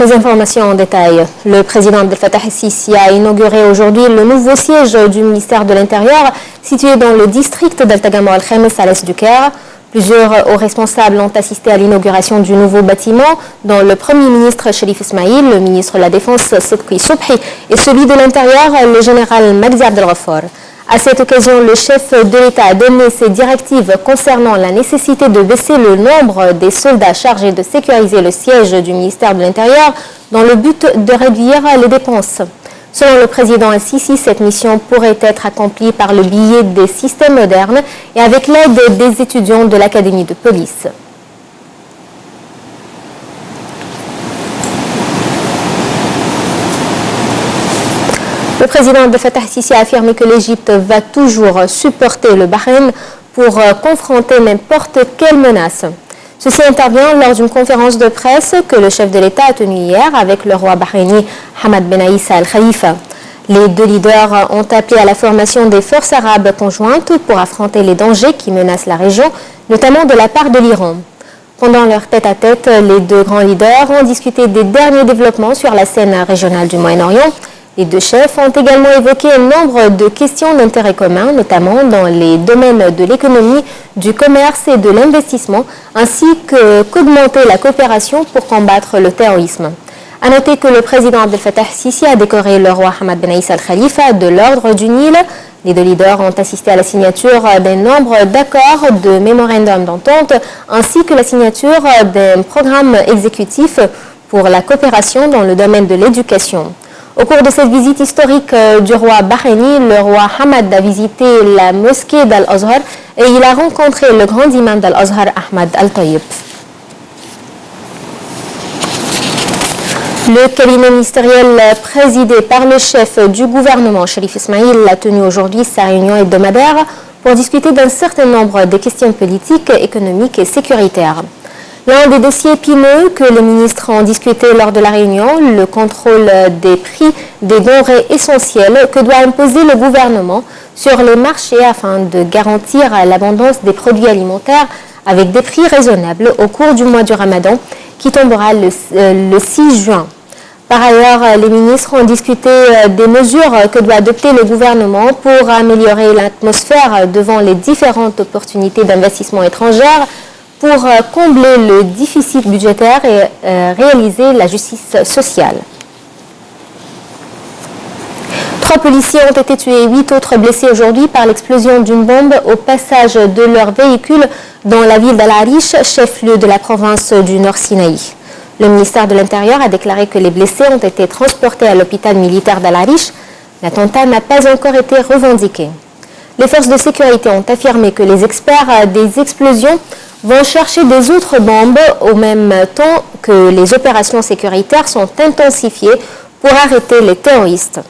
Les informations en détail. Le président Abdel Fattah el-Sisi a inauguré aujourd'hui le nouveau siège du ministère de l'Intérieur situé dans le district d'Al-Tagama al-Khamis à l'est du Caire. Plusieurs hauts responsables ont assisté à l'inauguration du nouveau bâtiment, dont le Premier ministre Cherif Ismaïl, le ministre de la Défense Sidqi Subhi et celui de l'Intérieur, le général Magdi Abdel Ghaffar. À cette occasion, le chef de l'État a donné ses directives concernant la nécessité de baisser le nombre des soldats chargés de sécuriser le siège du ministère de l'Intérieur dans le but de réduire les dépenses. Selon le président el-Sisi, cette mission pourrait être accomplie par le biais des systèmes modernes et avec l'aide des étudiants de l'Académie de police. Le président Abdel Fattah el-Sisi a affirmé que l'Égypte va toujours supporter le Bahreïn pour confronter n'importe quelle menace. Ceci intervient lors d'une conférence de presse que le chef de l'État a tenue hier avec le roi bahreïni Hamad Ben Aïssa Al Khalifa. Les deux leaders ont appelé à la formation des forces arabes conjointes pour affronter les dangers qui menacent la région, notamment de la part de l'Iran. Pendant leur tête-à-tête, les deux grands leaders ont discuté des derniers développements sur la scène régionale du Moyen-Orient. Les deux chefs ont également évoqué un nombre de questions d'intérêt commun, notamment dans les domaines de l'économie, du commerce et de l'investissement, ainsi qu'augmenter la coopération pour combattre le terrorisme. A noter que le président Abdel Fattah el-Sisi a décoré le roi Hamad Ben Aïssa Al Khalifa de l'ordre du Nil. Les deux leaders ont assisté à la signature d'un nombre d'accords de mémorandums d'entente, ainsi que la signature d'un programme exécutif pour la coopération dans le domaine de l'éducation. Au cours de cette visite historique du roi bahreïni, le roi Hamad a visité la mosquée d'Al-Azhar et il a rencontré le grand imam d'Al-Azhar, Ahmad Al-Tayyib. Le cabinet ministériel présidé par le chef du gouvernement, Cherif Ismaïl, a tenu aujourd'hui sa réunion hebdomadaire pour discuter d'un certain nombre de questions politiques, économiques et sécuritaires. L'un des dossiers épineux que les ministres ont discuté lors de la réunion, le contrôle des prix des denrées essentielles que doit imposer le gouvernement sur les marchés afin de garantir l'abondance des produits alimentaires avec des prix raisonnables au cours du mois du Ramadan qui tombera le 6 juin. Par ailleurs, les ministres ont discuté des mesures que doit adopter le gouvernement pour améliorer l'atmosphère devant les différentes opportunités d'investissement étrangères, pour combler le déficit budgétaire et réaliser la justice sociale. 3 policiers ont été tués et 8 autres blessés aujourd'hui par l'explosion d'une bombe au passage de leur véhicule dans la ville d'Al-Arish, chef-lieu de la province du Nord Sinaï. Le ministère de l'Intérieur a déclaré que les blessés ont été transportés à l'hôpital militaire d'Al-Arish. L'attentat n'a pas encore été revendiqué. Les forces de sécurité ont affirmé que les experts des explosions vont chercher des autres bombes au même temps que les opérations sécuritaires sont intensifiées pour arrêter les terroristes.